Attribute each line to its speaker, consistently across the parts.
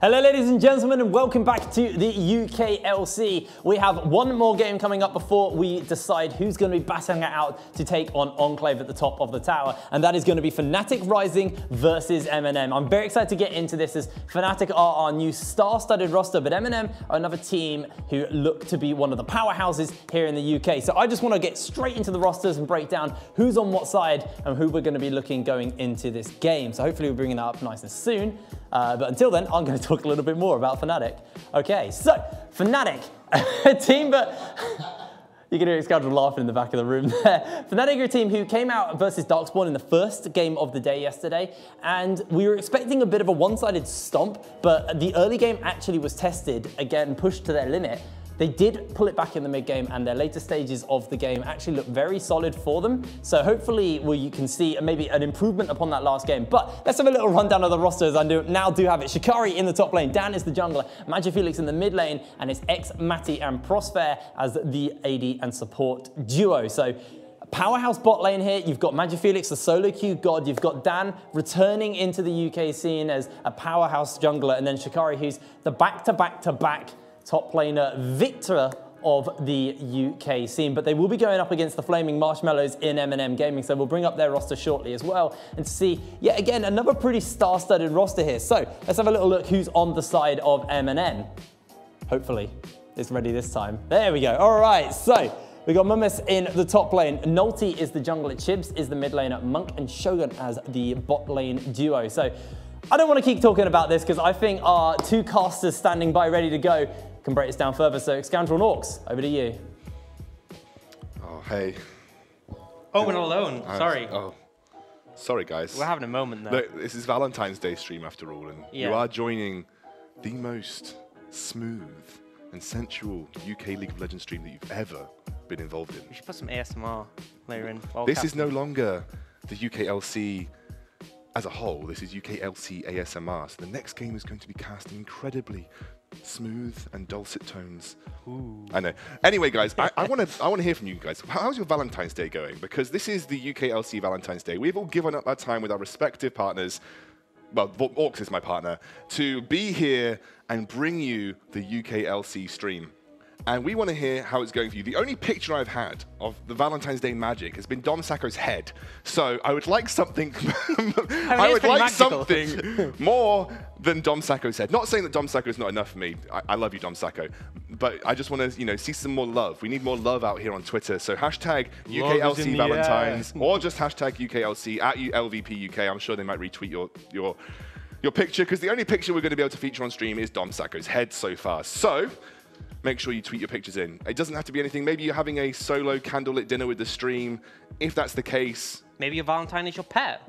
Speaker 1: Hello ladies and gentlemen, and welcome back to the UKLC. We have one more game coming up before we decide who's going to be battling it out to take on Enclave at the top of the tower, and that is going to be Fnatic Rising versus MnM. I'm very excited to get into this as Fnatic are our new star-studded roster, but MnM are another team who look to be one of the powerhouses here in the UK. So I just want to get straight into the rosters and break down who's on what side and who we're going to be looking going into this game. So hopefully we're bringing that up nice and soon. But until then, I'm going to talk a little bit more about Fnatic. Okay, so Fnatic, a team that you can hear Scoundrel laughing in the back of the room there. Fnatic are a team who came out versus Darkspawn in the first game of the day yesterday, and we were expecting a bit of a one-sided stomp, but the early game actually was tested, again, pushed to their limit. They did pull it back in the mid-game, and their later stages of the game actually look very solid for them. So hopefully you can see maybe an improvement upon that last game. But let's have a little rundown of the rosters. I now do have it. Shikari in the top lane, Dan is the jungler, Magifelix in the mid lane, and it's X, Matty, and Prosper as the AD and support duo. So powerhouse bot lane here. You've got Magifelix, the solo queue god. You've got Dan returning into the UK scene as a powerhouse jungler, and then Shikari, who's the back-to-back-to-back top laner victor of the UK scene. But they will be going up against the Flaming Marshmallows in MnM Gaming, so we'll bring up their roster shortly as well and see, yet again, another pretty star-studded roster here. So let's have a little look who's on the side of MnM. Hopefully it's ready this time. There we go. All right, so we got Mummus in the top lane. Nolty is the jungler, Chibs is the mid laner, Monk and Shogun as the bot lane duo. So I don't want to keep talking about this because I think our two casters standing by ready to go can break this down further. So Scoundrel Orcs, over to you.
Speaker 2: Oh, hey.
Speaker 3: Oh, we're not alone. Sorry.
Speaker 2: Oh, sorry, guys.
Speaker 3: We're having a moment there.
Speaker 2: Look, this is Valentine's Day stream after all, and you are joining the most smooth and sensual UK League of Legends stream that you've ever been involved in.
Speaker 3: We should put some ASMR later in.
Speaker 2: This is no longer the UKLC as a whole. This is UKLC ASMR. So the next game is going to be cast in incredibly smooth and dulcet tones. Ooh. I know. Anyway, guys, I want to hear from you guys. How's your Valentine's Day going? Because this is the UKLC Valentine's Day. We've all given up our time with our respective partners. Well, Orcs is my partner, to be here and bring you the UKLC stream. And we want to hear how it's going for you. The only picture I've had of the Valentine's Day magic has been Dom Sacco's head. So I would like something. I would like something more than Dom Sacco's head. Not saying that Dom Sacco is not enough for me. I love you, Dom Sacco. But I just want to, see some more love. We need more love out here on Twitter. So hashtag UKLC Valentines, or just hashtag UKLC at LVP UK. I'm sure they might retweet your picture, because the only picture we're going to be able to feature on stream is Dom Sacco's head so far. So make sure you tweet your pictures in. It doesn't have to be anything. Maybe you're having a solo candlelit dinner with the stream. If that's the case,
Speaker 3: maybe your Valentine is your pet.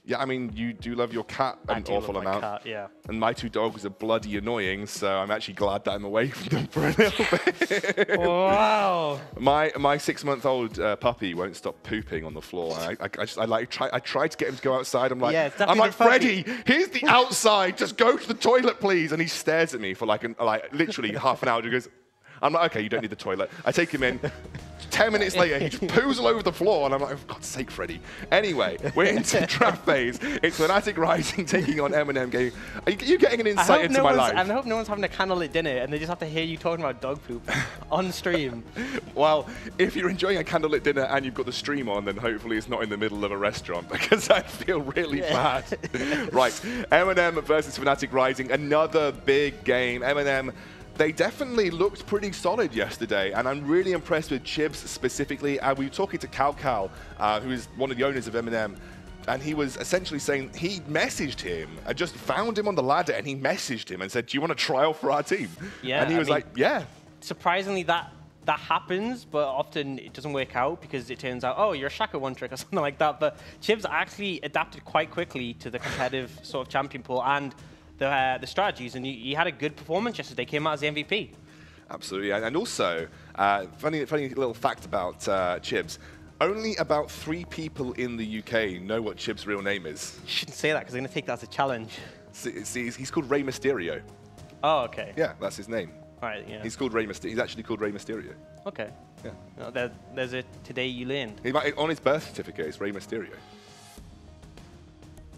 Speaker 2: Yeah, I mean, you do love your cat an awful amount.
Speaker 3: Cat, yeah.
Speaker 2: And my two dogs are bloody annoying, so I'm actually glad that I'm away from them for a little bit.
Speaker 3: Wow.
Speaker 2: My 6-month-old puppy won't stop pooping on the floor. I tried to get him to go outside. I'm like, Freddie, here's the outside. Just go to the toilet, please. And he stares at me for literally half an hour. He goes, I'm like, okay, you don't need the toilet. I take him in. 10 minutes later, he just poos all over the floor, and I'm like, oh, for God's sake, Freddie. Anyway, we're into draft phase. It's Fnatic Rising taking on MnM Gaming. Are you getting an insight into my life?
Speaker 3: I hope no one's having a candlelit dinner, and they just have to hear you talking about dog poop on stream.
Speaker 2: Well, if you're enjoying a candlelit dinner and you've got the stream on, then hopefully it's not in the middle of a restaurant, because I feel really bad. Right, MnM versus Fnatic Rising, another big game. MnM, they definitely looked pretty solid yesterday, and I'm really impressed with Chibs specifically. We were talking to Cal, who is one of the owners of MnM, and he was essentially saying he messaged him. I just found him on the ladder, and he messaged him and said, "Do you want to trial for our team?"
Speaker 3: Yeah,
Speaker 2: and he was like, "Yeah."
Speaker 3: Surprisingly, that happens, but often it doesn't work out because it turns out, oh, you're a Shaka one trick or something like that. But Chibs actually adapted quite quickly to the competitive sort of champion pool and the strategies, and he had a good performance yesterday. Came out as the MVP.
Speaker 2: Absolutely, and also, funny little fact about Chibs. Only about 3 people in the UK know what Chibs' real name is.
Speaker 3: You shouldn't say that because they're going to take that as a challenge.
Speaker 2: See, he's called Rey Mysterio.
Speaker 3: Oh, okay.
Speaker 2: Yeah, that's his name.
Speaker 3: All right, yeah.
Speaker 2: He's called Rey Mysterio. He's actually called Rey Mysterio.
Speaker 3: Okay.
Speaker 2: Yeah.
Speaker 3: No, there's a today you learned.
Speaker 2: On his birth certificate, it's Rey Mysterio.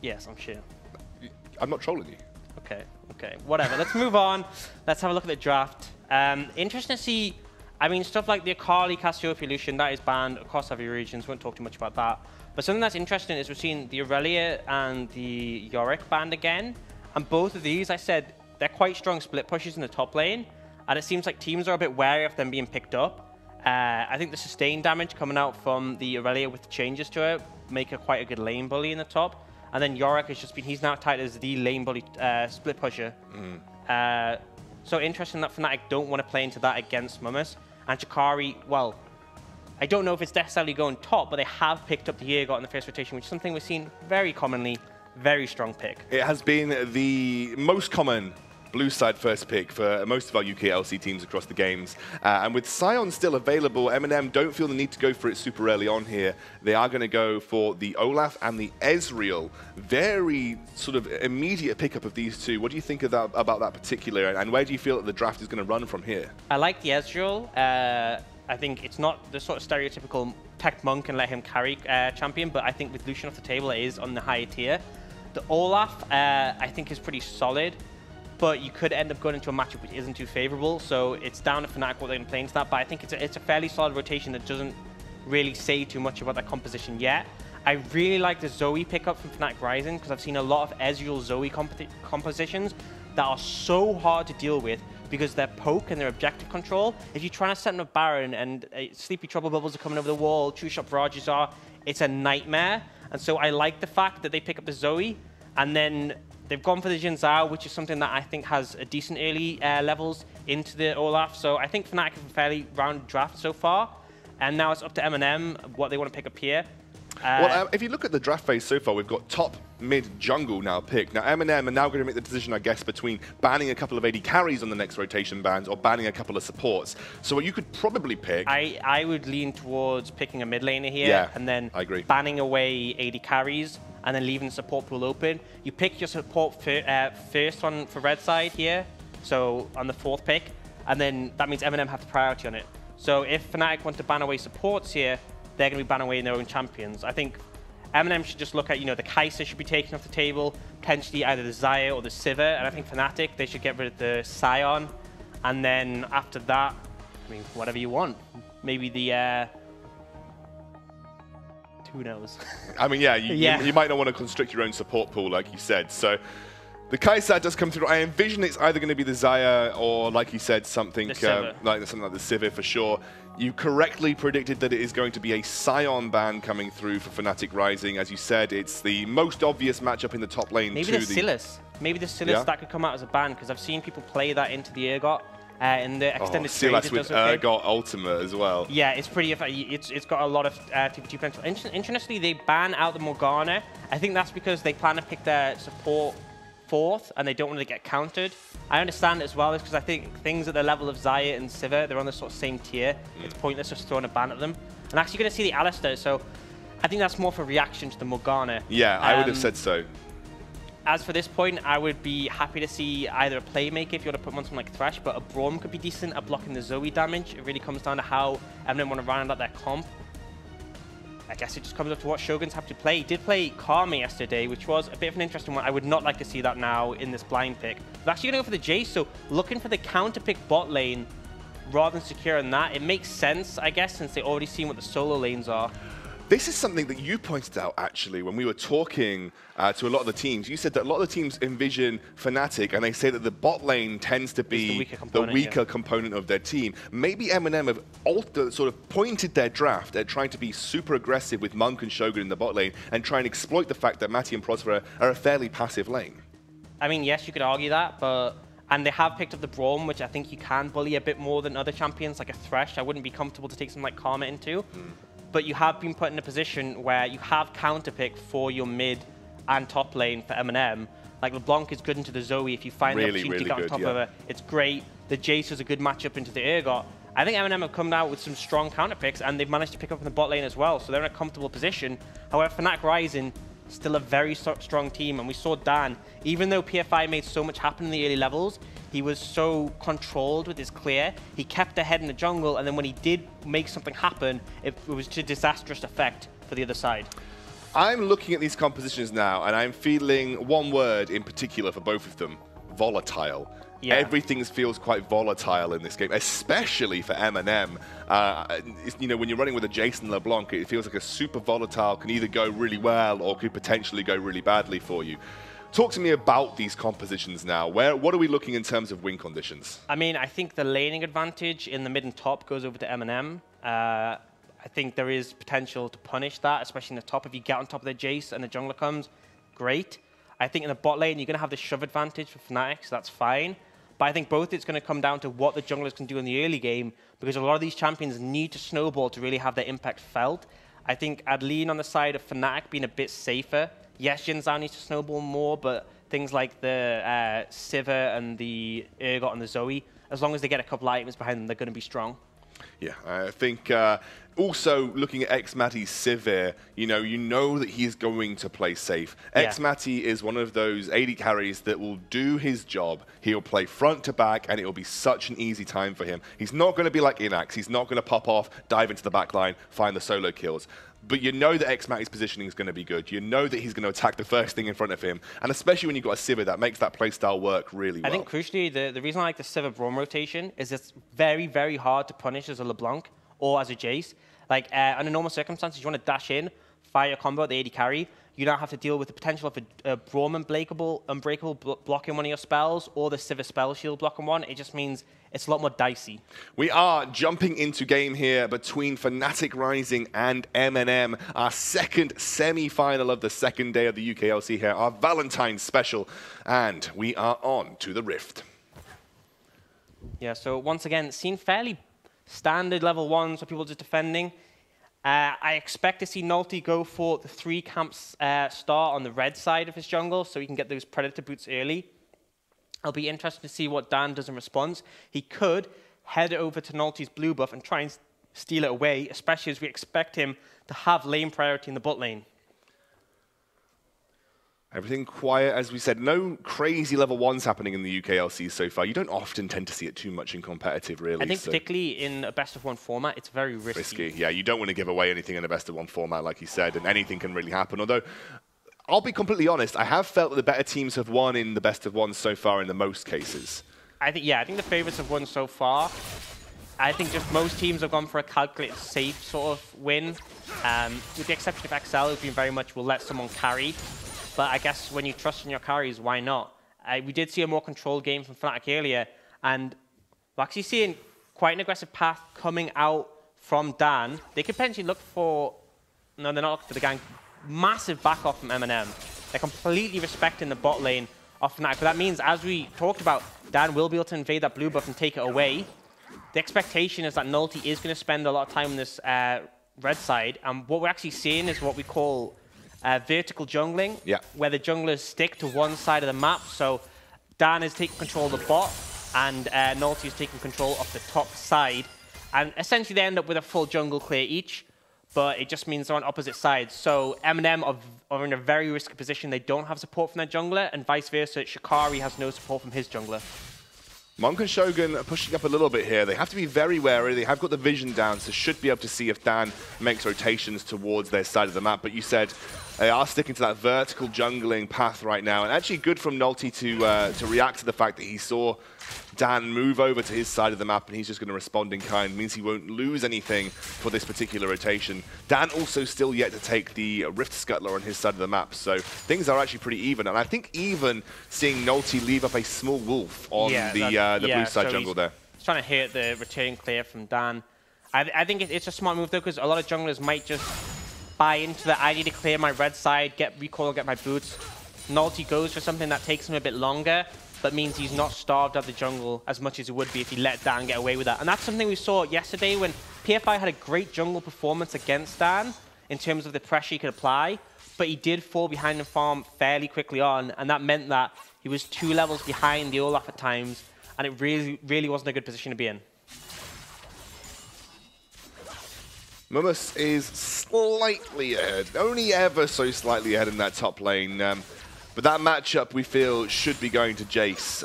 Speaker 3: Yes, I'm sure.
Speaker 2: I'm not trolling you.
Speaker 3: Okay, whatever. Let's move on. Let's have a look at the draft. Interesting to see, I mean, stuff like the Akali, Cassiopeia, Lucian, that is banned across heavy regions. Won't talk too much about that. But something that's interesting is we've seen the Aurelia and the Yorick banned again. And both of these, I said, they're quite strong split pushes in the top lane. And it seems like teams are a bit wary of them being picked up. I think the sustained damage coming out from the Aurelia with the changes to it make her quite a good lane bully in the top. And then Yorick has just been, he's now tied as the lane bully split pusher. So interesting that Fnatic don't want to play into that against Mummus. And Chikari, well, I don't know if it's necessarily going top, but they have picked up the Yeagot in the first rotation, which is something we've seen very commonly. Very strong pick.
Speaker 2: It has been the most common blue side first pick for most of our UKLC teams across the games. And with Sion still available, MnM don't feel the need to go for it super early on here. They are going to go for the Olaf and the Ezreal. Very sort of immediate pickup of these two. What do you think of that, about that particular, and where do you feel that the draft is going to run from here?
Speaker 3: I like the Ezreal. I think it's not the sort of stereotypical tech monk and let him carry champion, but I think with Lucian off the table, it is on the higher tier. The Olaf, I think, is pretty solid, but you could end up going into a matchup which isn't too favorable, so it's down to Fnatic what they're going to play into that, but I think it's a fairly solid rotation that doesn't really say too much about that composition yet. I really like the Zoe pickup from Fnatic Rising, because I've seen a lot of Ezreal Zoe compositions that are so hard to deal with because their poke and their objective control. If you're trying to set up Baron and Sleepy Trouble Bubbles are coming over the wall, True Shot Virages are, it's a nightmare. And so I like the fact that they pick up the Zoe, and then they've gone for the Jin Zhao, which is something that I think has a decent early levels into the Olaf. So I think Fnatic have a fairly round draft so far. And now it's up to MnM what they want to pick up here.
Speaker 2: Well, if you look at the draft phase so far, we've got top, mid, jungle now picked. Now, MnM are now going to make the decision, I guess, between banning a couple of AD carries on the next rotation bans or banning a couple of supports. So what you could probably pick...
Speaker 3: I would lean towards picking a mid laner here, and then banning away AD carries and then leaving the support pool open. You pick your support first for red side here, so on the 4th pick, and then that means MnM have the priority on it. So if Fnatic want to ban away supports here, they're going to be banning away their own champions. I think MnM should just look at, the Kai'Sa should be taken off the table, potentially either the Xayah or the Sivir, and I think Fnatic, they should get rid of the Sion, and then after that, I mean, whatever you want. Maybe the, who knows?
Speaker 2: I mean, yeah, you might not want to constrict your own support pool, like you said, so... The Kai'Sa does come through. I envision it's either going to be the Xayah or, like you said, something like the Sivir for sure. You correctly predicted that it is going to be a Sion ban coming through for Fnatic Rising. As you said, it's the most obvious matchup in the top lane.
Speaker 3: Maybe the Sylas. Maybe the Sylas that could come out as a ban, because I've seen people play that into the Urgot. In the extended trade,
Speaker 2: Sylas with Urgot Ultimate as well.
Speaker 3: Yeah, it's pretty. It's got a lot of TP2 potential. Interestingly, they ban out the Morgana. I think that's because they plan to pick their support 4th, and they don't want to get countered. I understand it as well, because I think things at the level of Xayah and Sivir, they're on the sort of same tier. It's pointless just throwing a ban at them. And actually, you're going to see the Alistar, so I think that's more for reaction to the Morgana.
Speaker 2: Yeah, I would have said so.
Speaker 3: As for this point, I would be happy to see either a Playmaker if you want to put him on something like Thresh, but a Braum could be decent at blocking the Zoe damage. It really comes down to how MnM want to round out their comp. I guess it just comes up to what Shoguns have to play. He did play Karma yesterday, which was a bit of an interesting one. I would not like to see that now in this blind pick. They're actually going to go for the Jace, so looking for the counter pick bot lane rather than securing that. It makes sense, I guess, since they've already seen what the solo lanes are.
Speaker 2: This is something that you pointed out, actually, when we were talking to a lot of the teams. You said that a lot of the teams envision Fnatic, and they say that the bot lane tends to be the weaker component of their team. Maybe MnM have sort of pointed their draft at trying to be super aggressive with Monk and Shogun in the bot lane and try and exploit the fact that Matty and Prospera are a fairly passive lane. I
Speaker 3: mean, yes, you could argue that, but... And they have picked up the Braum, which I think you can bully a bit more than other champions, like a Thresh. I wouldn't be comfortable to take something like Karma into. But you have been put in a position where you have counterpick for your mid and top lane for MnM. Like, LeBlanc is good into the Zoe if you find the opportunity to get on top of her. It's great. The Jace is a good matchup into the Urgot. I think MnM have come out with some strong counterpicks, and they've managed to pick up in the bot lane as well, so they're in a comfortable position. However, Fnatic Rising, still a very strong team, and we saw Dan, even though PFI made so much happen in the early levels, he was so controlled with his clear. He kept ahead in the jungle, and then when he did make something happen, it was to disastrous effect for the other side.
Speaker 2: I'm looking at these compositions now, and I'm feeling one word in particular for both of them: volatile.
Speaker 3: Yeah.
Speaker 2: Everything feels quite volatile in this game, especially for MnM. You know, when you're running with a Jason LeBlanc, it feels like a super volatile, can either go really well or could potentially go really badly for you. Talk to me about these compositions now. What are we looking in terms of win conditions?
Speaker 3: I mean, I think the laning advantage in the mid and top goes over to MnM. I think there is potential to punish that, especially in the top. If you get on top of the Jace and the jungler comes, great. I think in the bot lane, you're going to have the shove advantage for Fnatic, so that's fine. But I think both it's going to come down to what the junglers can do in the early game, because a lot of these champions need to snowball to really have their impact felt. I think I'd lean on the side of Fnatic being a bit safer. Yes, Jin Zhao needs to snowball more, but things like the Sivir and the Urgot and the Zoe, as long as they get a couple items behind them, they're going to be strong.
Speaker 2: Yeah, I think also looking at xMatty's Sivir, you know that he's going to play safe.
Speaker 3: Yeah.
Speaker 2: xMatty is one of those AD carries that will do his job. He'll play front to back, and it will be such an easy time for him. He's not going to be like Inax. He's not going to pop off, dive into the back line, find the solo kills. But you know that xMatty's positioning is going to be good. You know that he's going to attack the first thing in front of him. And especially when you've got a Sivir, that makes that playstyle work really well.
Speaker 3: I think crucially, the reason I like the Sivir Braum rotation is it's very, very hard to punish as a LeBlanc or as a Jace. Like, under normal circumstances, you want to dash in, fire a combo at the AD carry. You don't have to deal with the potential of a Braum Unbreakable blocking one of your spells or the Sivir Spell Shield blocking one. It just means it's a lot more dicey.
Speaker 2: We are jumping into game here between Fnatic Rising and MnM, our second semi-final of the second day of the UKLC here, our Valentines special, and we are on to the Rift.
Speaker 3: Yeah, so once again, seen fairly standard level ones for people just defending. I expect to see Nulty go for the 3 camps start on the red side of his jungle so he can get those Predator boots early. I'll be interested to see what Dan does in response. He could head over to Nulty's blue buff and try and steal it away, especially as we expect him to have lane priority in the bot lane.
Speaker 2: Everything quiet, as we said. No crazy level 1s happening in the UKLC so far. You don't often tend to see it too much in competitive, really.
Speaker 3: I think particularly in a best-of-1 format, it's very risky.
Speaker 2: Yeah, you don't want to give away anything in a best-of-1 format, like you said, and anything can really happen. Although, I'll be completely honest, I have felt that the better teams have won in the best-of-1s so far in the most cases. I think
Speaker 3: the favorites have won so far. I think just most teams have gone for a calculated, safe sort of win. With the exception of XL, who's been very much, will let someone carry. But I guess when you trust in your carries, why not? We did see a more controlled game from Fnatic earlier, and we're actually seeing quite an aggressive path coming out from Dan. They could potentially look for... No, they're not looking for the gang. Massive back off from MnM. They're completely respecting the bot lane of Fnatic. But that means, as we talked about, Dan will be able to invade that blue buff and take it away. The expectation is that Nulty is going to spend a lot of time on this red side, and what we're actually seeing is what we call... vertical jungling, where the junglers stick to one side of the map. So Dan is taking control of the bot, and Nulty is taking control of the top side. And essentially they end up with a full jungle clear each, but it just means they're on opposite sides. So MnM are in a very risky position. They don't have support from their jungler, and vice versa. Shikari has no support from his jungler.
Speaker 2: Monk and Shogun are pushing up a little bit here. They have to be very wary. They have got the vision down, so should be able to see if Dan makes rotations towards their side of the map. But you said they are sticking to that vertical jungling path right now. And actually good from Nulty to react to the fact that he saw Dan move over to his side of the map, and he's just going to respond in kind. It means he won't lose anything for this particular rotation. Dan also still yet to take the Rift Scuttler on his side of the map, so things are actually pretty even. And I think even seeing Nulty leave up a small wolf on the blue side jungle there.
Speaker 3: He's trying to hit the return clear from Dan. I think it's a smart move, though, because a lot of junglers might just buy into that. I need to clear my red side, get recoil, get my boots. Nulty goes for something that takes him a bit longer, but means he's not starved of the jungle as much as he would be if he let Dan get away with that. And that's something we saw yesterday when PFI had a great jungle performance against Dan in terms of the pressure he could apply, but he did fall behind the farm fairly quickly on, and that meant that he was 2 levels behind the Olaf at times, and it really wasn't a good position to be in.
Speaker 2: Mumus is slightly ahead, only ever so slightly ahead in that top lane. But that matchup, we feel, should be going to Jace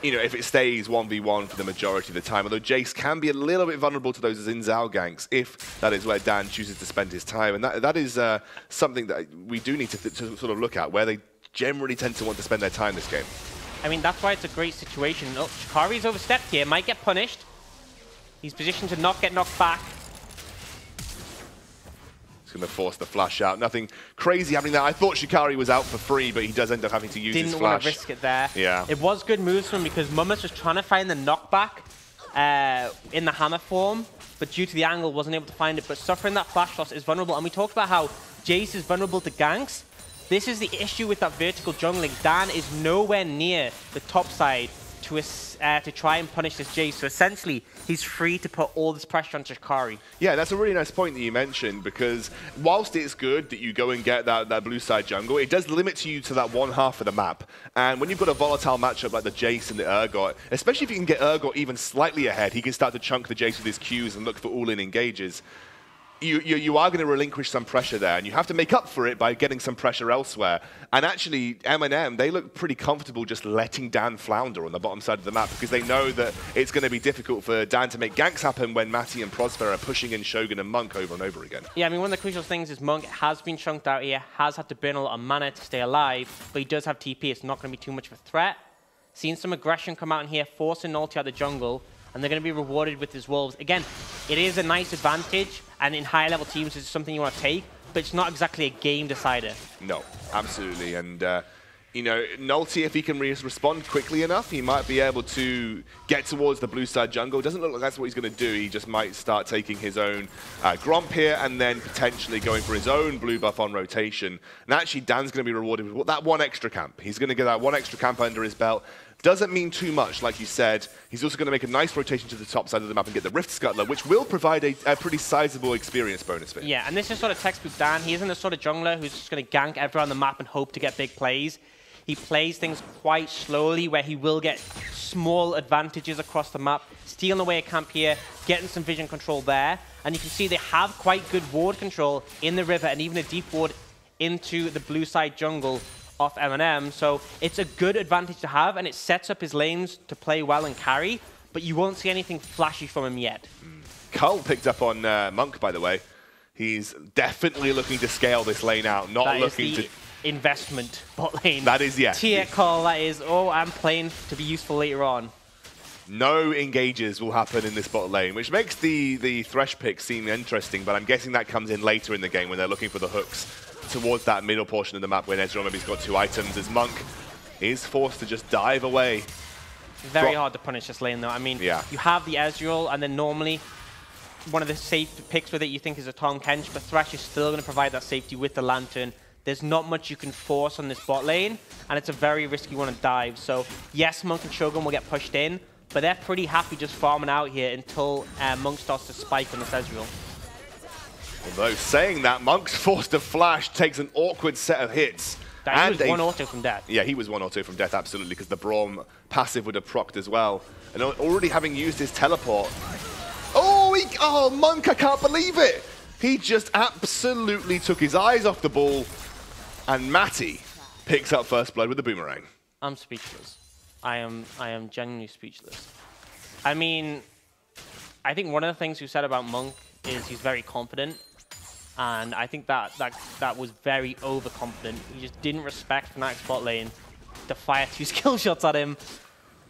Speaker 2: you know, if it stays 1v1 for the majority of the time, although Jace can be a little bit vulnerable to those Xin Zhao ganks if that is where Dan chooses to spend his time. And that is something that we do need to sort of look at, where they generally tend to want to spend their time this game.
Speaker 3: I mean, that's why it's a great situation. Oh, Shikari's overstepped here, might get punished. He's positioned to not get knocked back.
Speaker 2: Going to force the flash out. Nothing crazy happening there. I thought Shikari was out for free, but he does end up having to use his flash.
Speaker 3: Didn't want to risk it there.
Speaker 2: Yeah.
Speaker 3: It was good moves from him because Mummus was trying to find the knockback in the hammer form, but due to the angle, wasn't able to find it. But suffering that flash loss is vulnerable. And we talked about how Jace is vulnerable to ganks. This is the issue with that vertical jungling. Dan is nowhere near the top side to try and punish this Jace. So essentially, he's free to put all this pressure on Shikari.
Speaker 2: Yeah, that's a really nice point that you mentioned, because whilst it's good that you go and get that blue side jungle, it does limit you to that one half of the map. And when you've got a volatile matchup like the Jace and the Urgot, especially if you can get Urgot even slightly ahead, he can start to chunk the Jace with his Qs and look for all-in engages. You are going to relinquish some pressure there, and you have to make up for it by getting some pressure elsewhere. And actually, MnM, they look pretty comfortable just letting Dan flounder on the bottom side of the map, because they know that it's going to be difficult for Dan to make ganks happen when Matty and Prosper are pushing in Shogun and Monk over and over again.
Speaker 3: Yeah, I mean, one of the crucial things is Monk has been chunked out here, has had to burn a lot of mana to stay alive, but he does have TP. It's not going to be too much of a threat. Seeing some aggression come out in here, forcing ulti out the jungle, and they're going to be rewarded with his wolves. Again, it is a nice advantage, and in higher level teams, it's something you want to take, but it's not exactly a game decider.
Speaker 2: No, absolutely. And, you know, Nulty, if he can respond quickly enough, he might be able to get towards the blue side jungle. Doesn't look like that's what he's going to do. He just might start taking his own Gromp here and then potentially going for his own blue buff on rotation. And actually, Dan's going to be rewarded with that one extra camp. He's going to get that one extra camp under his belt. Doesn't mean too much, like you said. He's also going to make a nice rotation to the top side of the map and get the Rift Scuttler, which will provide a pretty sizable experience bonus for him.
Speaker 3: Yeah, and this is sort of textbook Dan. He isn't the sort of jungler who's just going to gank everyone on the map and hope to get big plays. He plays things quite slowly, where he will get small advantages across the map, stealing away a camp here, getting some vision control there. And you can see they have quite good ward control in the river and even a deep ward into the blue side jungle off MnM. So it's a good advantage to have, and it sets up his lanes to play well and carry, but you won't see anything flashy from him yet.
Speaker 2: Cull picked up on Monk, by the way. He's definitely looking to scale this lane out, not looking to...
Speaker 3: investment bot lane.
Speaker 2: That is, yeah.
Speaker 3: Tier call, that is, oh, I'm playing to be useful later on.
Speaker 2: No engages will happen in this bot lane, which makes the Thresh pick seem interesting, but I'm guessing that comes in later in the game when they're looking for the hooks towards that middle portion of the map when Ezreal maybe's got 2 items, as Monk is forced to just dive away.
Speaker 3: Very hard to punish this lane, though. I mean,
Speaker 2: yeah.
Speaker 3: You have the Ezreal, and then normally one of the safe picks with it you think is a Tahm Kench, but Thresh is still going to provide that safety with the Lantern. There's not much you can force on this bot lane, and it's a very risky one to dive. So, yes, Monk and Shogun will get pushed in, but they're pretty happy just farming out here until Monk starts to spike on this Ezreal.
Speaker 2: Although, saying that, Monk's forced to flash, takes an awkward set of hits.
Speaker 3: He was one auto from death.
Speaker 2: Yeah, he was one auto from death, absolutely, because the Braum passive would have procced as well. And already having used his teleport... Oh, Monk, I can't believe it! He just absolutely took his eyes off the ball, and Matty picks up first blood with the boomerang.
Speaker 3: I'm speechless. I am genuinely speechless. I mean, I think one of the things you said about Monk is he's very confident, and I think that was very overconfident. He just didn't respect Fnatic's bot lane to fire 2 skill shots at him,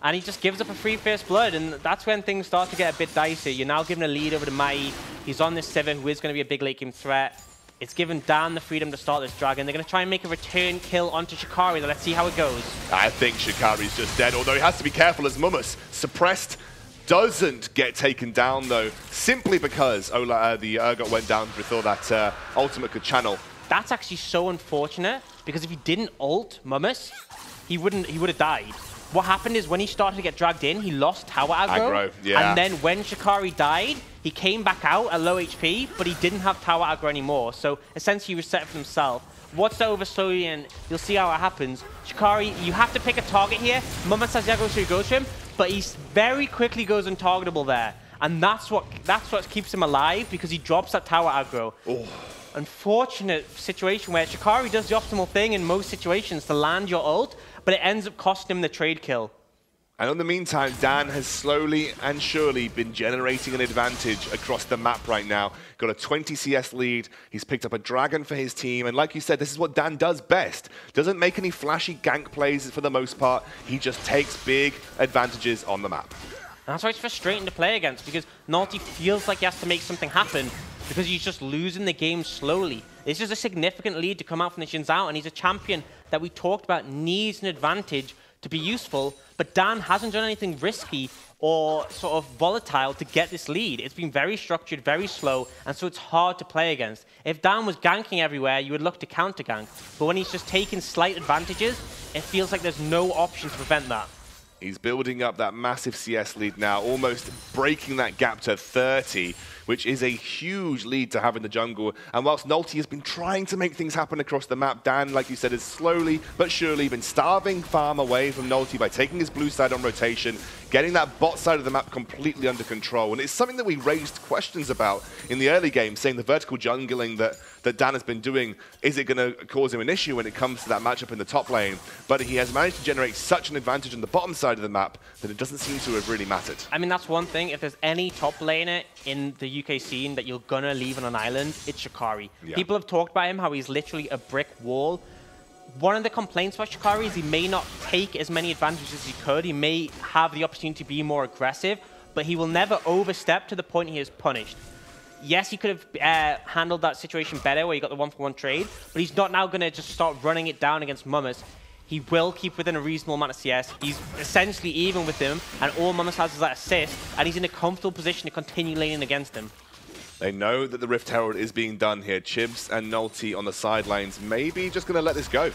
Speaker 3: and he just gives up a free first blood, and that's when things start to get a bit dicey. You're now giving a lead over to Mai. He's on this Sivir, who is going to be a big late game threat. It's given Dan the freedom to start this dragon. They're going to try and make a return kill onto Shikari. Let's see how it goes.
Speaker 2: I think Shikari's just dead, although he has to be careful as Mummus suppressed. Doesn't get taken down, though, simply because the Urgot went down before that ultimate could channel.
Speaker 3: That's actually so unfortunate, because if he didn't ult Mummus, he would have died. What happened is when he started to get dragged in, he lost tower aggro.
Speaker 2: Yeah.
Speaker 3: And then when Shikari died, he came back out at low HP, but he didn't have tower aggro anymore. So essentially he reset for himself. Watch the overstory and you'll see how it happens. Shikari, you have to pick a target here. Mummus has Yago, so he goes to him, but he very quickly goes untargetable there. And that's what keeps him alive, because he drops that tower aggro.
Speaker 2: Oh.
Speaker 3: Unfortunate situation where Shikari does the optimal thing in most situations to land your ult, but it ends up costing him the trade kill.
Speaker 2: And in the meantime, Dan has slowly and surely been generating an advantage across the map right now. Got a 20 CS lead. He's picked up a dragon for his team. And like you said, this is what Dan does best. Doesn't make any flashy gank plays for the most part. He just takes big advantages on the map.
Speaker 3: And that's why it's frustrating to play against, because Naughty feels like he has to make something happen because he's just losing the game slowly. This is a significant lead to come out from the Xin Zhao, and he's a champion that we talked about needs an advantage to be useful, but Dan hasn't done anything risky or sort of volatile to get this lead. It's been very structured, very slow, and so it's hard to play against. If Dan was ganking everywhere, you would look to counter-gank, but when he's just taking slight advantages, it feels like there's no option to prevent that.
Speaker 2: He's building up that massive CS lead now, almost breaking that gap to 30, which is a huge lead to have in the jungle. And whilst Nolty has been trying to make things happen across the map, Dan, like you said, has slowly but surely been starving farm away from Nolty by taking his blue side on rotation, getting that bot side of the map completely under control. And it's something that we raised questions about in the early game, saying the vertical jungling that Dan has been doing, is it going to cause him an issue when it comes to that matchup in the top lane? But he has managed to generate such an advantage on the bottom side of the map that it doesn't seem to have really mattered.
Speaker 3: I mean, that's one thing. If there's any top laner in the UK scene that you're going to leave on an island, it's Shikari. Yeah. People have talked about him, how he's literally a brick wall. One of the complaints about Shikari is he may not take as many advantages as he could. He may have the opportunity to be more aggressive, but he will never overstep to the point he is punished. Yes, he could have handled that situation better where he got the 1-for-1 trade, but he's not now going to just start running it down against Mummus. He will keep within a reasonable amount of CS. He's essentially even with him, and all Mummus has is that assist, and he's in a comfortable position to continue laning against him.
Speaker 2: They know that the Rift Herald is being done here. Chibs and Nolty on the sidelines, maybe just going to let this go.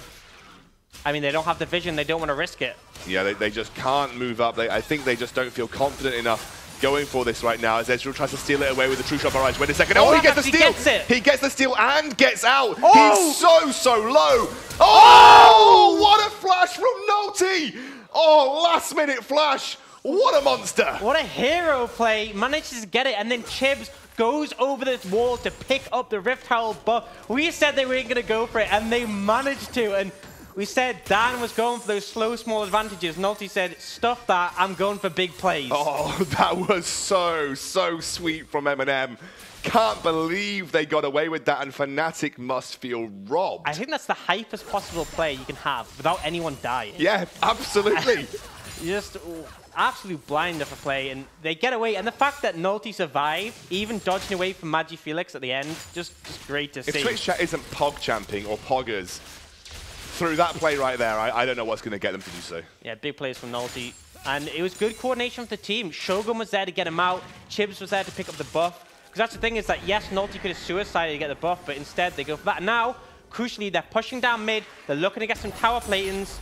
Speaker 3: I mean, they don't have the vision. They don't want to risk it.
Speaker 2: Yeah, they just can't move up. I think they just don't feel confident enough going for this right now as Ezreal tries to steal it away with the True Shot barrage. Wait a second. Oh, he gets the steal! He gets the steal and gets out! Oh! He's so low! Oh! What a flash from Nolty! Oh, last minute flash! What a monster!
Speaker 3: What a hero play. Manages to get it, and then Chibs goes over this wall to pick up the Rift Herald buff. We said they weren't going to go for it, and they managed to. And we said Dan was going for those slow, small advantages. Nolty said, stuff that, I'm going for big plays.
Speaker 2: Oh, that was so sweet from MnM. Can't believe they got away with that, and Fnatic must feel robbed.
Speaker 3: I think that's the hypest possible play you can have without anyone dying.
Speaker 2: Yeah, absolutely.
Speaker 3: Just absolute blinder for play, and they get away. And the fact that Nolty survived, even dodging away from Magi Felix at the end, just great to see.
Speaker 2: If Twitch chat isn't pog champing or poggers through that play right there, I don't know what's going to get them to do so.
Speaker 3: Yeah, big plays from Nolty. And it was good coordination for the team. Shogun was there to get him out. Chibs was there to pick up the buff. Because that's the thing is that, yes, Nolty could have suicided to get the buff, but instead they go for that. And now, crucially, they're pushing down mid. They're looking to get some tower platings.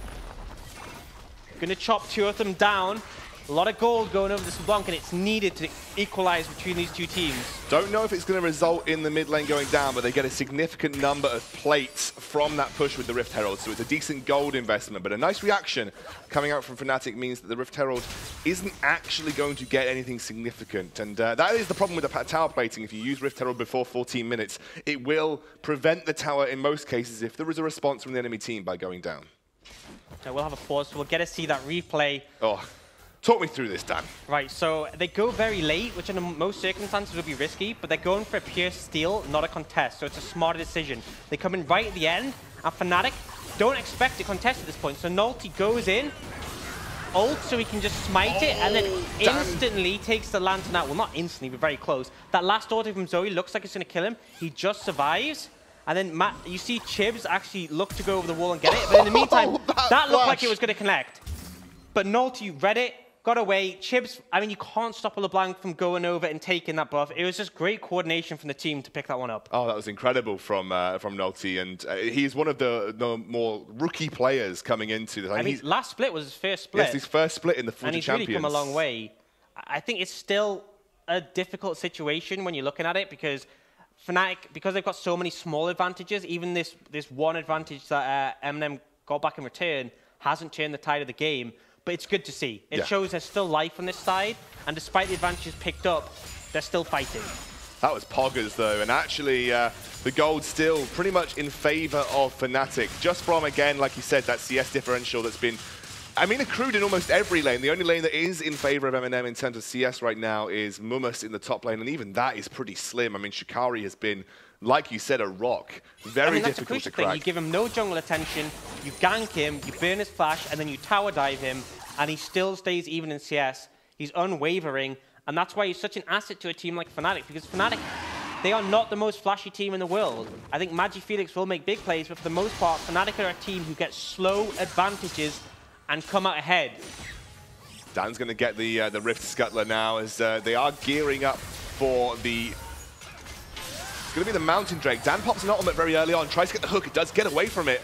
Speaker 3: Going to chop two of them down. A lot of gold going over this LeBlanc, and it's needed to equalize between these two teams.
Speaker 2: Don't know if it's going to result in the mid lane going down, but they get a significant number of plates from that push with the Rift Herald, so it's a decent gold investment. But a nice reaction coming out from Fnatic means that the Rift Herald isn't actually going to get anything significant. And that is the problem with the tower plating. If you use Rift Herald before 14 minutes, it will prevent the tower in most cases if there is a response from the enemy team by going down.
Speaker 3: So we'll have a pause, so we'll get to see that replay.
Speaker 2: Oh. Talk me through this, Dan.
Speaker 3: Right, so they go very late, which in most circumstances would be risky, but they're going for a pure steal, not a contest, so it's a smarter decision. They come in right at the end, and Fnatic don't expect a contest at this point, so Nolty goes in, ult so he can just smite it, and then instantly takes the Lantern out. Well, not instantly, but very close. That last auto from Zoe looks like it's going to kill him. He just survives. And then you see Chibs actually look to go over the wall and get it, but in the meantime, that looked like it was going to connect. But Nolty read it, got away. Chibs, I mean, you can't stop a LeBlanc from going over and taking that buff. It was just great coordination from the team to pick that one up.
Speaker 2: Oh, that was incredible from Nolty, and he's one of the more rookie players coming into this.
Speaker 3: I mean, last split was his first split.
Speaker 2: Yes, his first split in the Footy Champions.
Speaker 3: And he's really come a long way. I think it's still a difficult situation when you're looking at it, because Fnatic, because they've got so many small advantages, even this one advantage that MnM got back in return hasn't turned the tide of the game. But it's good to see. It shows there's still life on this side, and despite the advantages picked up, they're still fighting.
Speaker 2: That was poggers, though, and actually the gold still pretty much in favor of Fnatic, just from, again, like you said, that CS differential that's been I mean, accrued in almost every lane. The only lane that is in favor of MnM in terms of CS right now is Mumus in the top lane, and even that is pretty slim. I mean, Shikari has been, like you said, a rock. Very difficult to crack.
Speaker 3: You give him no jungle attention, you gank him, you burn his flash, and then you tower dive him, and he still stays even in CS. He's unwavering, and that's why he's such an asset to a team like Fnatic, because Fnatic, they are not the most flashy team in the world. I think Felix will make big plays, but for the most part, Fnatic are a team who get slow advantages and come out ahead.
Speaker 2: Dan's going to get the Rift Scuttler now as they are gearing up for the... It's going to be the Mountain Drake. Dan pops an ultimate very early on, tries to get the hook. It does get away from it.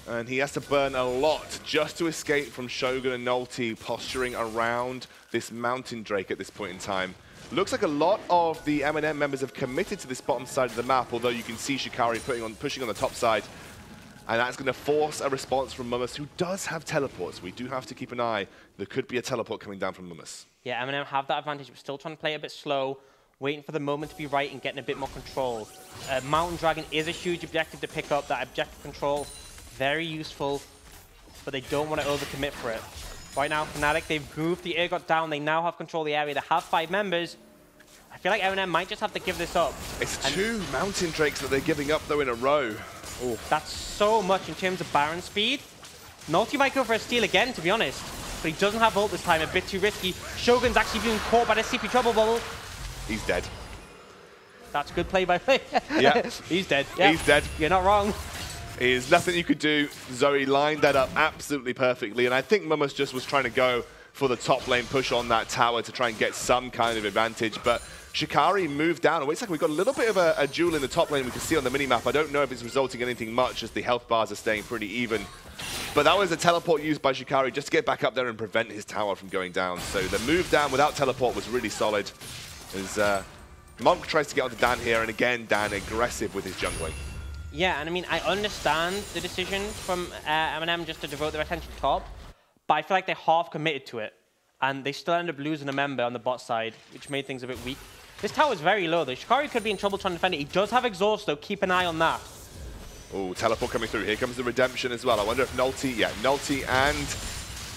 Speaker 2: And he has to burn a lot just to escape from Shogun and Nulti posturing around this Mountain Drake at this point in time. Looks like a lot of the MnM members have committed to this bottom side of the map, although you can see Shikari pushing on the top side. And that's going to force a response from Mumus, who does have teleports. We do have to keep an eye. There could be a teleport coming down from Mumus.
Speaker 3: Yeah, MnM have that advantage. We're still trying to play a bit slow, waiting for the moment to be right and getting a bit more control. Mountain Dragon is a huge objective to pick up. That objective control, very useful, but they don't want to overcommit for it. Right now, Fnatic, they've moved the Urgot down. They now have control of the area. They have 5 members. I feel like MnM might just have to give this up.
Speaker 2: It's 2 Mountain Drakes that they're giving up, though, in a row.
Speaker 3: Ooh. That's so much in terms of Baron speed. Nulti might go for a steal again, to be honest. But he doesn't have ult this time, a bit too risky. Shogun's actually being caught by the CP Trouble Bubble.
Speaker 2: He's dead.
Speaker 3: That's good play by play.
Speaker 2: Yeah.
Speaker 3: He's dead. Yep.
Speaker 2: He's dead.
Speaker 3: You're not wrong.
Speaker 2: There's nothing you could do. Zoe lined that up absolutely perfectly. And I think Mumus just was trying to go for the top lane push on that tower to try and get some kind of advantage. But Shikari moved down. It looks like we've got a little bit of a duel in the top lane we can see on the minimap. I don't know if it's resulting in anything much, as the health bars are staying pretty even. But that was a teleport used by Shikari just to get back up there and prevent his tower from going down. So the move down without teleport was really solid. As Monk tries to get onto Dan here, and again, Dan aggressive with his jungling.
Speaker 3: Yeah, and I mean, I understand the decision from MnM just to devote their attention top, but I feel like they're half committed to it. And they still end up losing a member on the bot side, which made things a bit weak. This tower is very low, though. Shikari could be in trouble trying to defend it. He does have exhaust, though. Keep an eye on that.
Speaker 2: Oh, teleport coming through. Here comes the redemption as well. I wonder if Nulti and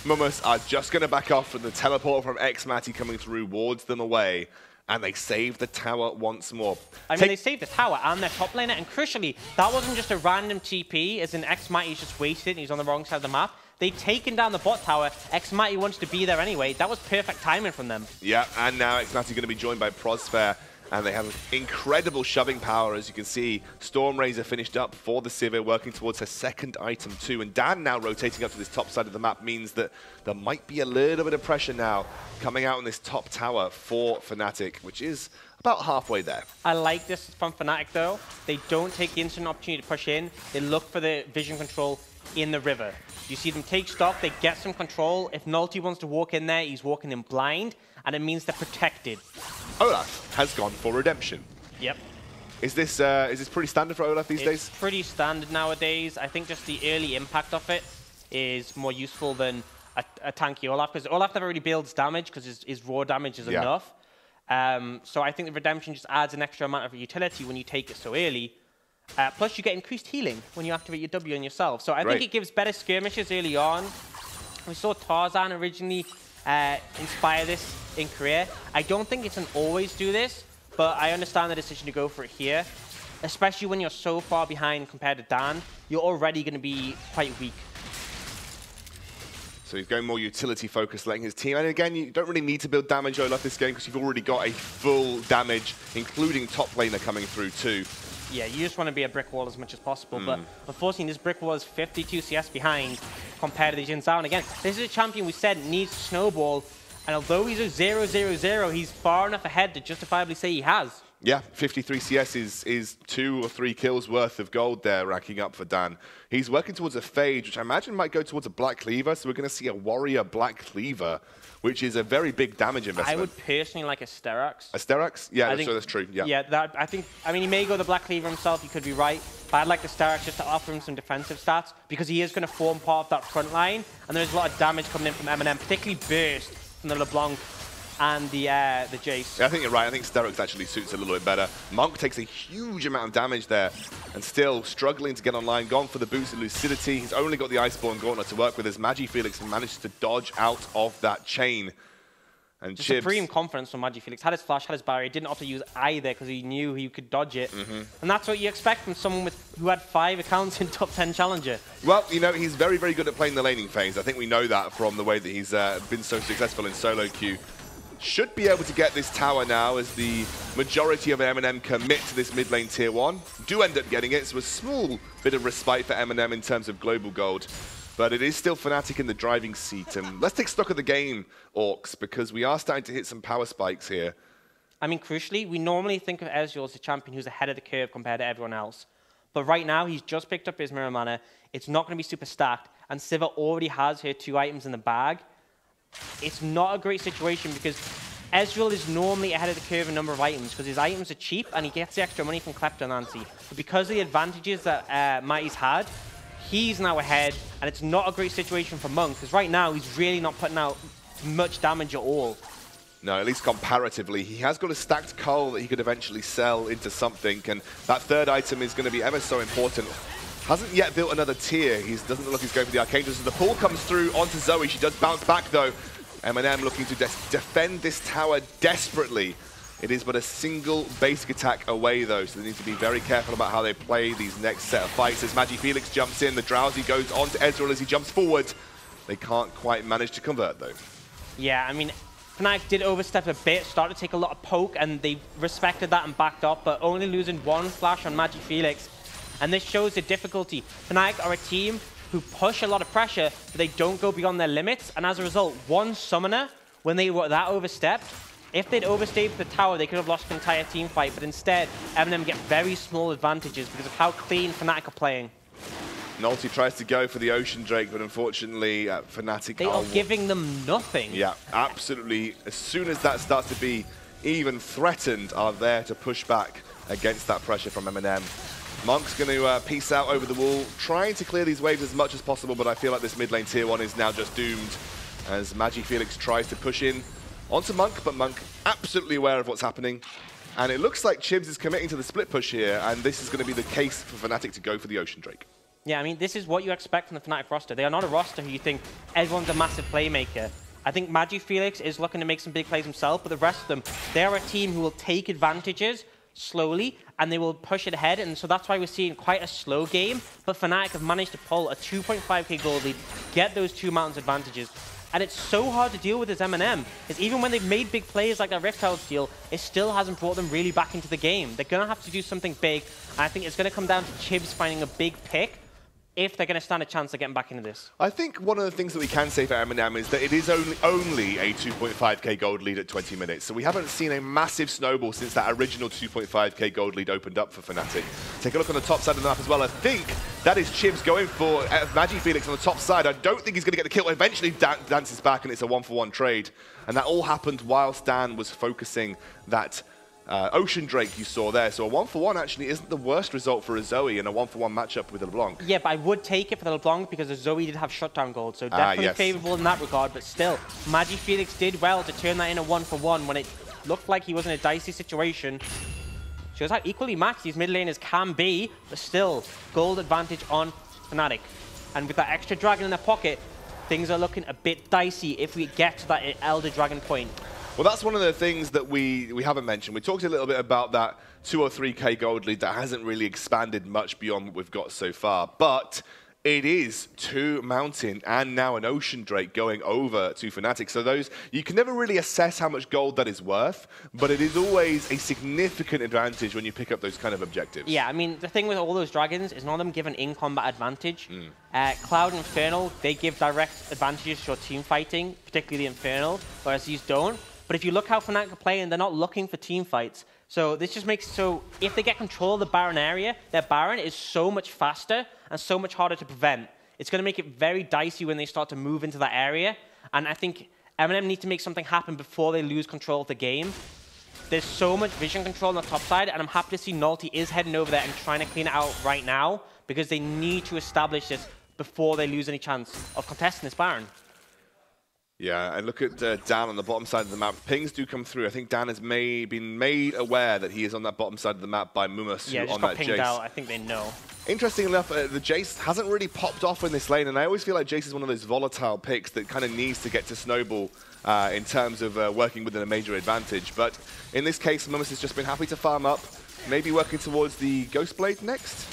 Speaker 2: Mumus are just going to back off from the teleport from Xmati coming through, wards them away, and they save the tower once more.
Speaker 3: I mean, they saved the tower and their top laner, and crucially, that wasn't just a random TP, as in Xmati's just wasted and he's on the wrong side of the map. They'd taken down the bot tower. Xmati wants to be there anyway. That was perfect timing from them. Yeah,
Speaker 2: and now Xmati going to be joined by Prosphere, and they have incredible shoving power, as you can see. Stormrazor finished up for the Sivir, working towards her second item too. And Dan now rotating up to this top side of the map means that there might be a little bit of pressure now coming out on this top tower for Fnatic, which is about halfway there.
Speaker 3: I like this from Fnatic, though. They don't take the instant opportunity to push in. They look for the vision control in the river. You see them take stock, they get some control. If Nulti wants to walk in there, he's walking in blind, and it means they're protected.
Speaker 2: Olaf has gone for redemption.
Speaker 3: Yep.
Speaker 2: Is this pretty standard for Olaf these days?
Speaker 3: It's pretty standard nowadays. I think just the early impact of it is more useful than a tanky Olaf, because Olaf never really builds damage because his raw damage is enough. So I think the redemption just adds an extra amount of utility when you take it so early. Plus, you get increased healing when you activate your W on yourself. So I think it gives better skirmishes early on. We saw Tarzan originally inspire this in Korea. I don't think it can always do this, but I understand the decision to go for it here. Especially when you're so far behind compared to Dan, you're already going to be quite weak.
Speaker 2: So he's going more utility-focused, letting his team... And again, you don't really need to build damage Olaf this game because you've already got a full damage, including top laner coming through too.
Speaker 3: Yeah, you just want to be a brick wall as much as possible, but unfortunately this brick wall is 52 CS behind compared to the Jin Zhao. And again, this is a champion we said needs to snowball, and although he's a 0-0-0, he's far enough ahead to justifiably say he has.
Speaker 2: Yeah, 53 CS is 2 or 3 kills worth of gold there racking up for Dan. He's working towards a Phage, which I imagine might go towards a Black Cleaver, so we're going to see a Warrior Black Cleaver, which is a very big damage investment.
Speaker 3: I would personally like a Sterax.
Speaker 2: A Sterax? Yeah, that's true. Yeah.
Speaker 3: Yeah, I mean, he may go the Black Cleaver himself, you could be right, but I'd like the Sterax just to offer him some defensive stats, because he is going to form part of that front line, and there's a lot of damage coming in from MnM, particularly burst from the LeBlanc. and the Jace.
Speaker 2: Yeah, I think you're right. I think Sterix actually suits a little bit better. Monk takes a huge amount of damage there and still struggling to get online. Gone for the boost of Lucidity. He's only got the Iceborne Gauntlet to work with as MagiFelix managed to dodge out of that chain. And
Speaker 3: Just
Speaker 2: Chibs,
Speaker 3: supreme confidence from MagiFelix. Had his flash, had his barrier. He didn't have to use either because he knew he could dodge it. And that's what you expect from someone who had 5 accounts in top 10 Challenger.
Speaker 2: well, you know, he's very, very good at playing the laning phase. I think we know that from the way that he's been so successful in solo queue. Should be able to get this tower now as the majority of MnM commit to this mid lane tier 1. Do end up getting it, so a small bit of respite for MnM in terms of global gold. But it is still Fnatic in the driving seat. And let's take stock of the game, Orcs, because we are starting to hit some power spikes here.
Speaker 3: I mean, crucially, we normally think of Ezreal as a champion who's ahead of the curve compared to everyone else. But right now, he's just picked up his mirror mana. It's not going to be super stacked. And Sivir already has her 2 items in the bag. It's not a great situation because Ezreal is normally ahead of the curve in number of items because his items are cheap and he gets the extra money from Kleptonancy. But because of the advantages that Mighty's had, he's now ahead, and it's not a great situation for Monk, because right now he's really not putting out much damage at all.
Speaker 2: No, at least comparatively. He has got a stacked cull that he could eventually sell into something, and that 3rd item is going to be ever so important. Hasn't yet built another tier. He doesn't look like he's going for the Arcane As the pull comes through onto Zoe. She does bounce back, though. MnM looking to defend this tower desperately. It is but a single basic attack away, though, so they need to be very careful about how they play these next set of fights. As MagiFelix jumps in, the Drowsy goes on to Ezreal as he jumps forward. They can't quite manage to convert, though.
Speaker 3: Yeah, I mean, Fnatic did overstep a bit, started to take a lot of poke, and they respected that and backed up, but only losing 1 flash on MagiFelix. And this shows the difficulty. Fnatic are a team who push a lot of pressure, but they don't go beyond their limits, and as a result, 1 summoner, when they were that overstepped, if they'd overstayed the tower, they could have lost the entire team fight, but instead, MnM get very small advantages because of how clean Fnatic are playing.
Speaker 2: Nolty tries to go for the Ocean Drake, but unfortunately, Fnatic
Speaker 3: They are giving them nothing.
Speaker 2: Yeah, absolutely. As soon as that starts to be even threatened, are there to push back against that pressure from MnM. Monk's going to peace out over the wall, trying to clear these waves as much as possible, but I feel like this mid lane tier 1 is now just doomed as MagiFelix tries to push in onto Monk, but Monk absolutely aware of what's happening. And it looks like Chibs is committing to the split push here, and this is going to be the case for Fnatic to go for the Ocean Drake.
Speaker 3: Yeah, I mean, this is what you expect from the Fnatic roster. They are not a roster who you think everyone's a massive playmaker. I think MagiFelix is looking to make some big plays himself, but the rest of them, they're a team who will take advantages slowly, and they will push it ahead, and so that's why we're seeing quite a slow game, but Fnatic have managed to pull a 2.5k gold lead, get those 2 mountains advantages. And it's so hard to deal with as MnM, is even when they've made big plays like that Rift Herald steal, it still hasn't brought them really back into the game. They're going to have to do something big, and I think it's going to come down to Chibs finding a big pick if they're going to stand a chance of getting back into this.
Speaker 2: I think one of the things that we can say for MnM is that it is only a 2.5k gold lead at 20 minutes. So we haven't seen a massive snowball since that original 2.5k gold lead opened up for Fnatic. Take a look on the top side of the map as well. I think that is Chibs going for MagiFelix on the top side. I don't think he's going to get the kill. Eventually dances back and it's a 1-for-1 trade. And that all happened while Stan was focusing that Ocean Drake you saw there. So a 1-for-1 actually isn't the worst result for a Zoe in a 1-for-1 matchup with a LeBlanc.
Speaker 3: Yeah, but I would take it for the LeBlanc because the Zoe did have shutdown gold, so definitely
Speaker 2: yes.
Speaker 3: favorable in that regard, but still, MagiFelix did well to turn that in a 1-for-1 when it looked like he was in a dicey situation. Shows how equally matched these mid laners can be, but still, gold advantage on Fnatic. And with that extra dragon in their pocket, things are looking a bit dicey if we get to that Elder Dragon point.
Speaker 2: Well, that's one of the things that we haven't mentioned. We talked a little bit about that 2 or 3k gold lead that hasn't really expanded much beyond what we've got so far. But it is 2 Mountain and now an Ocean Drake going over to Fnatic. So those, you can never really assess how much gold that is worth, but it is always a significant advantage when you pick up those kind of objectives.
Speaker 3: Yeah, I mean, the thing with all those dragons is none of them give an in-combat advantage. Cloud and Infernal, they give direct advantages to your team fighting, particularly the Infernal, whereas these don't. But if you look how Fnatic are playing, they're not looking for team fights. So this just makes it so if they get control of the Baron area, their Baron is so much faster and so much harder to prevent. It's going to make it very dicey when they start to move into that area. And I think MnM need to make something happen before they lose control of the game. There's so much vision control on the top side, and I'm happy to see Nolty is heading over there and trying to clean it out right now because they need to establish this before they lose any chance of contesting this Baron.
Speaker 2: Yeah, and look at Dan on the bottom side of the map. Pings do come through. I think Dan has been made aware that he is on that bottom side of the map by MnM,
Speaker 3: yeah,
Speaker 2: who
Speaker 3: just
Speaker 2: on
Speaker 3: got
Speaker 2: that
Speaker 3: pinged
Speaker 2: Jace.
Speaker 3: out. I think they know.
Speaker 2: Interesting enough, the Jace hasn't really popped off in this lane, and I always feel like Jace is one of those volatile picks that kind of needs to get to snowball in terms of working within a major advantage. But in this case, MnM has just been happy to farm up, maybe working towards the Ghostblade next?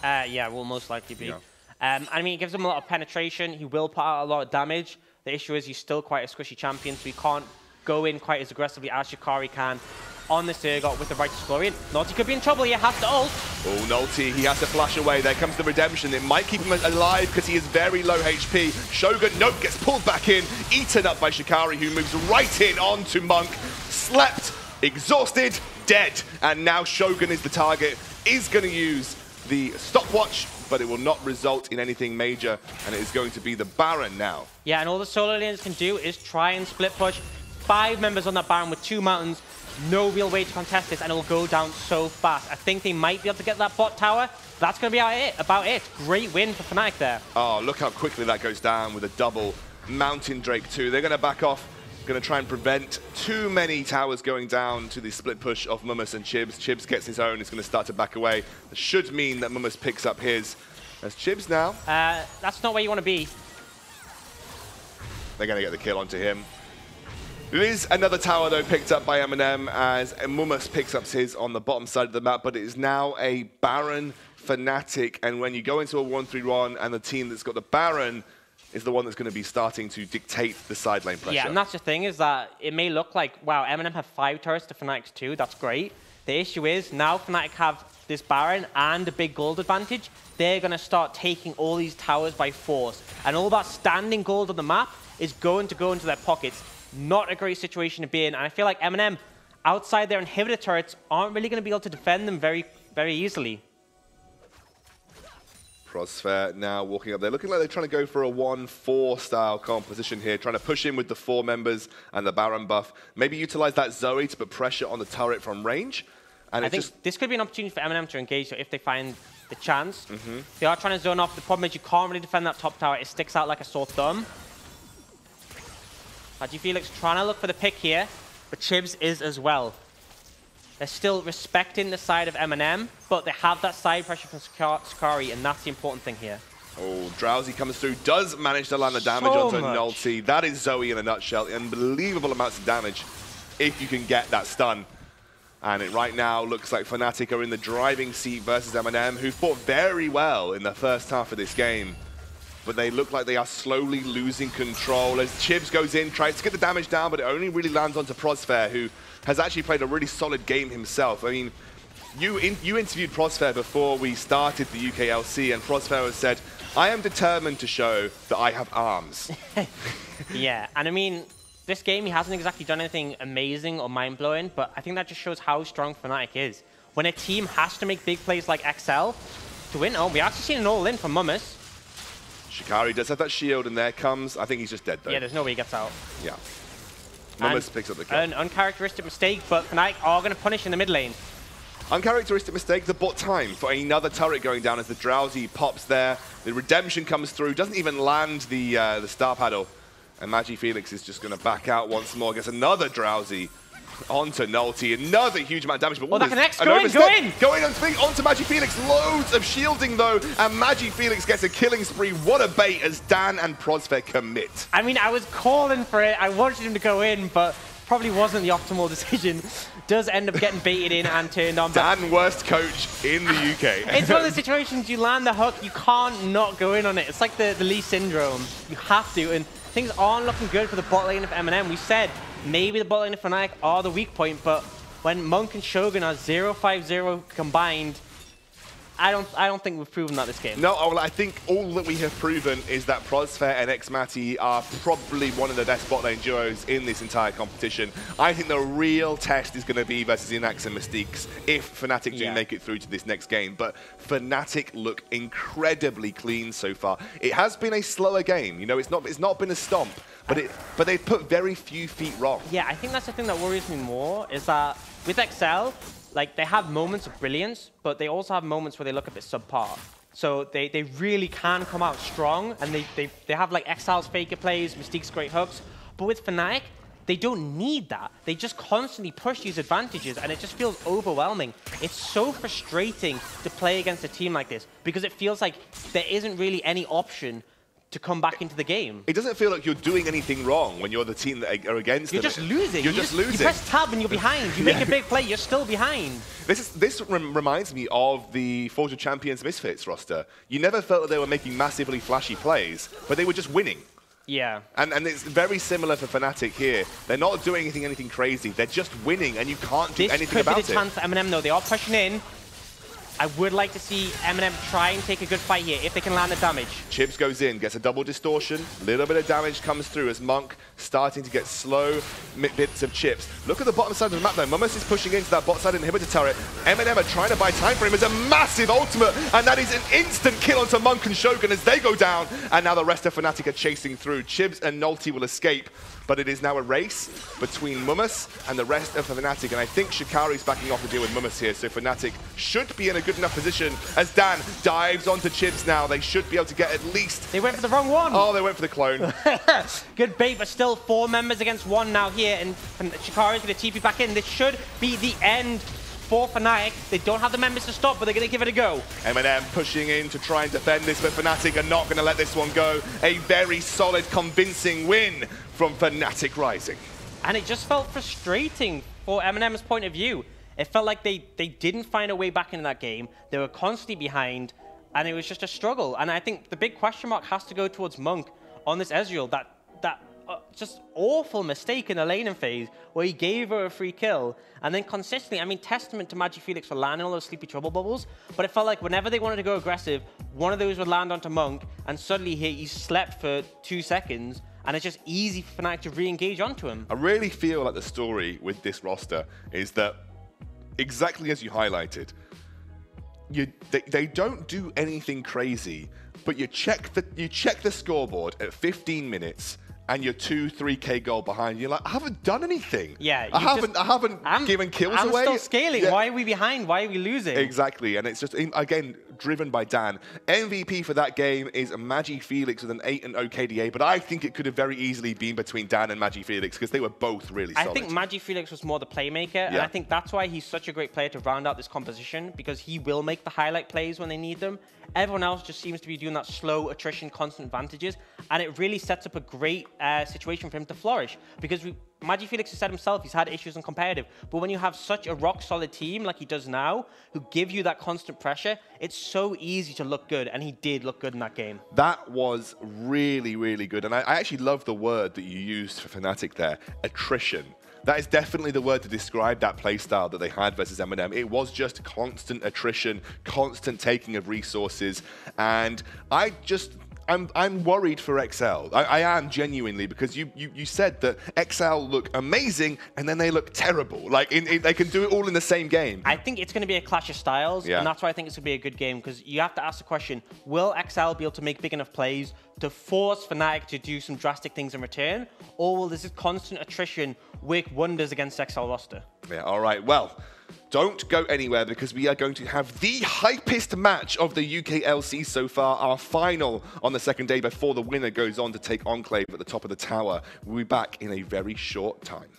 Speaker 3: Yeah, will most likely be.
Speaker 2: Yeah.
Speaker 3: I mean, it gives him a lot of penetration. He will put out a lot of damage. The issue is he's still quite a squishy champion, so he can't go in quite as aggressively as Shikari can on the Surgot with the right to Florian. Naughty could be in trouble here, has to ult.
Speaker 2: Oh, Naughty, he has to flash away. There comes the redemption. It might keep him alive because he is very low HP. Shogun, nope, gets pulled back in, eaten up by Shikari, who moves right in onto Monk. Slept, exhausted, dead. And now Shogun is the target, is going to use the stopwatch, but it will not result in anything major, and it is going to be the Baron now.
Speaker 3: Yeah, and all the solo lanes can do is try and split push. 5 members on that Baron with 2 mountains. No real way to contest this, and it'll go down so fast. I think they might be able to get that bot tower. That's going to be about it. Great win for Fnatic there.
Speaker 2: Oh, look how quickly that goes down with a double Mountain Drake too. They're going to back off, going to try and prevent too many towers going down to the split push of MnM and Chibs. Chibs gets his own, it's going to start to back away. That should mean that MnM picks up his. As Chibs now.
Speaker 3: That's not where you want to be.
Speaker 2: They're going to get the kill onto him. There is another tower, though, picked up by MnM as MnM picks up his on the bottom side of the map, but it is now a Baron Fnatic, and when you go into a 1-3-1 and the team that's got the Baron is the one that's going to be starting to dictate the side lane pressure.
Speaker 3: Yeah, and that's the thing, is that it may look like, wow, MnM have 5 turrets to Fnatic's 2, that's great. The issue is, now Fnatic have this Baron and a big gold advantage, they're going to start taking all these towers by force. And all that standing gold on the map is going to go into their pockets. Not a great situation to be in. And I feel like MnM, outside their inhibitor turrets, aren't really going to be able to defend them very, very easily.
Speaker 2: Prosfair now walking up there, looking like they're trying to go for a 1-4 style composition here, trying to push in with the 4 members and the Baron buff. Maybe utilize that Zoe to put pressure on the turret from range. And
Speaker 3: I think this could be an opportunity for MnM to engage, so if they find the chance. They are trying to zone off. The problem is you can't really defend that top tower. It sticks out like a sore thumb. Felix trying to look for the pick here, but Chibs is as well. They're still respecting the side of MnM, but they have that side pressure from Shikari, and that's the important thing here.
Speaker 2: Oh, Drowsy comes through, does manage to land the damage onto Nulty. That is Zoe in a nutshell. Unbelievable amounts of damage if you can get that stun. And it right now looks like Fnatic are in the driving seat versus MnM, who fought very well in the first half of this game. But they look like they are slowly losing control as Chibs goes in, tries to get the damage down, but it only really lands onto Prosfair, who has actually played a really solid game himself. I mean, you interviewed Prosfair before we started the UKLC, and Prosfair has said, I am determined to show that I have arms.
Speaker 3: Yeah, and I mean, this game, he hasn't exactly done anything amazing or mind-blowing, but I think that just shows how strong Fnatic is. When a team has to make big plays like XL to win, oh, we actually seen an all-in from MnM.
Speaker 2: Shikari does have that shield, and there comes, I think he's just dead, though.
Speaker 3: Yeah, there's no way he gets out.
Speaker 2: Yeah. MnM picks up the kill.
Speaker 3: An uncharacteristic mistake, but Fnatic are going to punish in the mid lane.
Speaker 2: Uncharacteristic mistake, the bot time for another turret going down as the Drowsy pops there. The redemption comes through, doesn't even land the star paddle. And MagiFelix is just going to back out once more, gets another Drowsy onto Nulty, another huge amount of damage. But
Speaker 3: that connects, go in!
Speaker 2: Going onto MagiFelix, loads of shielding though, and MagiFelix gets a killing spree. What a bait as Dan and Prosfair commit.
Speaker 3: I mean, I was calling for it, I wanted him to go in, but probably wasn't the optimal decision. Does end up getting baited in and turned on.
Speaker 2: Dan, worst coach in the UK.
Speaker 3: It's one of the situations you land the hook, you can't not go in on it. It's like the Lee syndrome. You have to, and things aren't looking good for the bot lane of MnM. We said maybe the bot lane of Fnatic are the weak point, but when Monk and Shogun are 0-5-0 combined, I don't think we've proven that this game.
Speaker 2: No, well, I think all that we have proven is that Prosfair and Xmati are probably one of the best bot lane duos in this entire competition. I think the real test is going to be versus Inax and Mystiques if Fnatic do make it through to this next game. But Fnatic look incredibly clean so far. It has been a slower game. You know, it's not been a stomp, but they put very few feet wrong.
Speaker 3: Yeah, I think that's the thing that worries me more is that with XL, like, they have moments of brilliance, but they also have moments where they look a bit subpar. So they really can come out strong, and they have, like, XL's faker plays, Mystique's great hooks, But with Fnatic, they don't need that. They just constantly push these advantages, and it just feels overwhelming. It's so frustrating to play against a team like this, because it feels like there isn't really any option to come back into the game.
Speaker 2: It doesn't feel like you're doing anything wrong when you're the team that are against them.
Speaker 3: You're just losing.
Speaker 2: You're just losing.
Speaker 3: You press tab and you're behind. You make a big play, you're still behind.
Speaker 2: This reminds me of the Forge of Champions Misfits roster. You never felt that they were making massively flashy plays, but they were just winning.
Speaker 3: Yeah.
Speaker 2: And it's very similar for Fnatic here. They're not doing anything crazy. They're just winning, and you can't do anything about it.
Speaker 3: This could be the chance for MnM, though. They are pushing in. I would like to see MnM try and take a good fight here, if they can land the damage.
Speaker 2: Chibs goes in, gets a double distortion. Little bit of damage comes through as Monk starting to get slow bits of chips. Look at the bottom side of the map, though. Mummus is pushing into that bot side inhibitor turret. MnM are trying to buy time for him. It's a massive ultimate, and that is an instant kill onto Monk and Shogun as they go down. And now the rest of Fnatic are chasing through. Chibs and Nolty will escape, but it is now a race between Mummus and the rest of Fnatic. And I think Shikari's backing off to deal with Mummus here, so Fnatic should be in a good enough position as Dan dives onto Chibs now. They should be able to get at least...
Speaker 3: They went for the wrong one.
Speaker 2: Oh, they went for the clone.
Speaker 3: Good bait, but still 4 members against 1 now here, and Shikari's going to TP back in. This should be the end for Fnatic. They don't have the members to stop, but they're going to give it a go.
Speaker 2: MnM pushing in to try and defend this, but Fnatic are not going to let this one go. A very solid, convincing win from Fnatic Rising.
Speaker 3: And it just felt frustrating for MnM's point of view. It felt like they didn't find a way back into that game. They were constantly behind, and it was just a struggle. And I think the big question mark has to go towards Monk on this Ezreal. That just awful mistake in the laning phase where he gave her a free kill, and then consistently, I mean, testament to MagiFelix for landing all those sleepy trouble bubbles, but it felt like whenever they wanted to go aggressive, one of those would land onto Monk, and suddenly he slept for 2 seconds, and it's just easy for Fnatic to re-engage onto him.
Speaker 2: I really feel like the story with this roster is that, exactly as you highlighted, they don't do anything crazy, but you check the scoreboard at 15 minutes, and you're 2-3K goal behind. You're like, I haven't done anything.
Speaker 3: Yeah,
Speaker 2: I haven't given kills away.
Speaker 3: I'm still scaling.
Speaker 2: Yeah.
Speaker 3: Why are we behind? Why are we losing?
Speaker 2: Exactly, and it's just, again, driven by Dan. MVP for that game is MagiFelix with an 8-0 KDA, but I think it could have very easily been between Dan and MagiFelix because they were both really solid.
Speaker 3: I think MagiFelix was more the playmaker, and I think that's why he's such a great player to round out this composition, because he will make the highlight plays when they need them. Everyone else just seems to be doing that slow attrition, constant advantages, and it really sets up a great situation for him to flourish, because MagiFelix has said himself he's had issues in competitive, but when you have such a rock-solid team like he does now, who give you that constant pressure, it's so easy to look good, and he did look good in that game.
Speaker 2: That was really, really good, and I actually love the word that you used for Fnatic there, attrition. That is definitely the word to describe that playstyle that they had versus MnM. It was just constant attrition, constant taking of resources, and I'm worried for XL. I am genuinely, because you said that XL look amazing and then they look terrible. Like they can do it all in the same game.
Speaker 3: I think it's going to be a clash of styles, and that's why I think it's going to be a good game, because you have to ask the question, will XL be able to make big enough plays to force Fnatic to do some drastic things in return, or will this constant attrition work wonders against XL roster?
Speaker 2: Yeah, all right, well, don't go anywhere, because we are going to have the hypest match of the UKLC so far, our final on the second day before the winner goes on to take Enclave at the top of the tower. We'll be back in a very short time.